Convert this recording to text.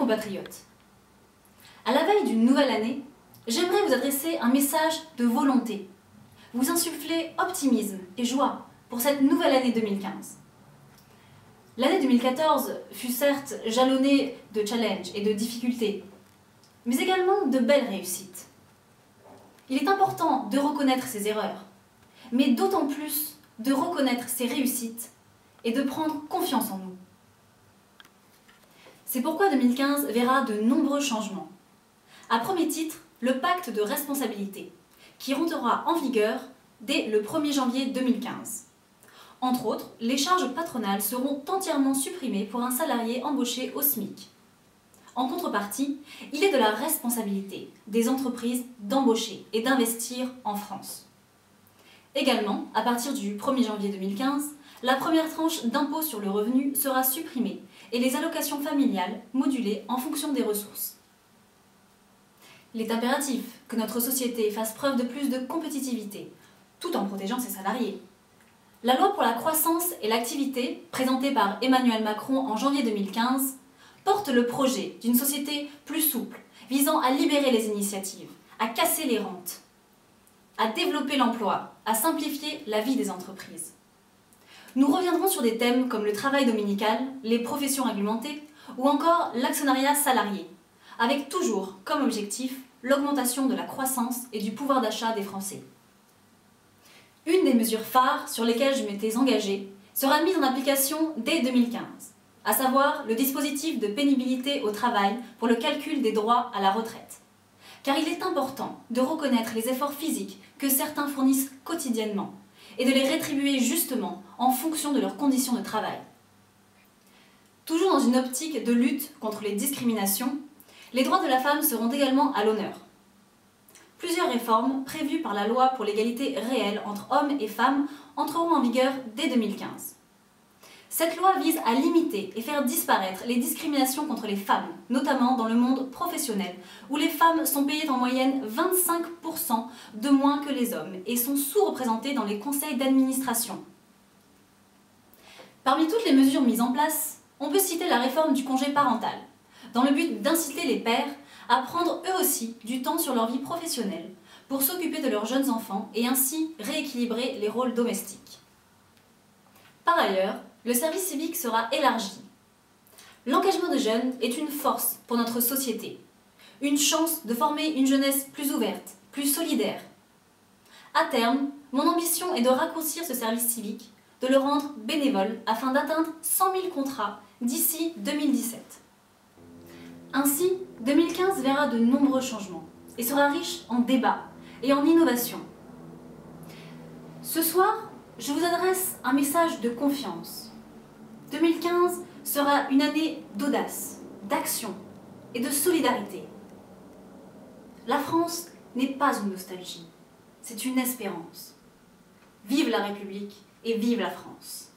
compatriotes, à la veille d'une nouvelle année, j'aimerais vous adresser un message de volonté, vous insuffler optimisme et joie pour cette nouvelle année 2015. L'année 2014 fut certes jalonnée de challenges et de difficultés, mais également de belles réussites. Il est important de reconnaître ses erreurs, mais d'autant plus de reconnaître ses réussites et de prendre confiance en nous. C'est pourquoi 2015 verra de nombreux changements. À premier titre, le pacte de responsabilité, qui rentrera en vigueur dès le 1er janvier 2015. Entre autres, les charges patronales seront entièrement supprimées pour un salarié embauché au SMIC. En contrepartie, il est de la responsabilité des entreprises d'embaucher et d'investir en France. Également, à partir du 1er janvier 2015, la première tranche d'impôt sur le revenu sera supprimée et les allocations familiales modulées en fonction des ressources. Il est impératif que notre société fasse preuve de plus de compétitivité, tout en protégeant ses salariés. La loi pour la croissance et l'activité, présentée par Emmanuel Macron en janvier 2015, porte le projet d'une société plus souple, visant à libérer les initiatives, à casser les rentes, à développer l'emploi, à simplifier la vie des entreprises. Nous reviendrons sur des thèmes comme le travail dominical, les professions réglementées ou encore l'actionnariat salarié, avec toujours comme objectif l'augmentation de la croissance et du pouvoir d'achat des Français. Une des mesures phares sur lesquelles je m'étais engagée sera mise en application dès 2015, à savoir le dispositif de pénibilité au travail pour le calcul des droits à la retraite. Car il est important de reconnaître les efforts physiques que certains fournissent quotidiennement et de les rétribuer justement en fonction de leurs conditions de travail. Toujours dans une optique de lutte contre les discriminations, les droits de la femme seront également à l'honneur. Plusieurs réformes prévues par la loi pour l'égalité réelle entre hommes et femmes entreront en vigueur dès 2015. Cette loi vise à limiter et faire disparaître les discriminations contre les femmes, notamment dans le monde professionnel, où les femmes sont payées en moyenne 25% de moins que les hommes et sont sous-représentées dans les conseils d'administration. Parmi toutes les mesures mises en place, on peut citer la réforme du congé parental, dans le but d'inciter les pères à prendre eux aussi du temps sur leur vie professionnelle pour s'occuper de leurs jeunes enfants et ainsi rééquilibrer les rôles domestiques. Par ailleurs, le service civique sera élargi. L'engagement des jeunes est une force pour notre société, une chance de former une jeunesse plus ouverte, plus solidaire. À terme, mon ambition est de raccourcir ce service civique, de le rendre bénévole afin d'atteindre 100 000 contrats d'ici 2017. Ainsi, 2015 verra de nombreux changements et sera riche en débats et en innovations. Ce soir, je vous adresse un message de confiance. 2015 sera une année d'audace, d'action et de solidarité. La France n'est pas une nostalgie, c'est une espérance. Vive la République et vive la France!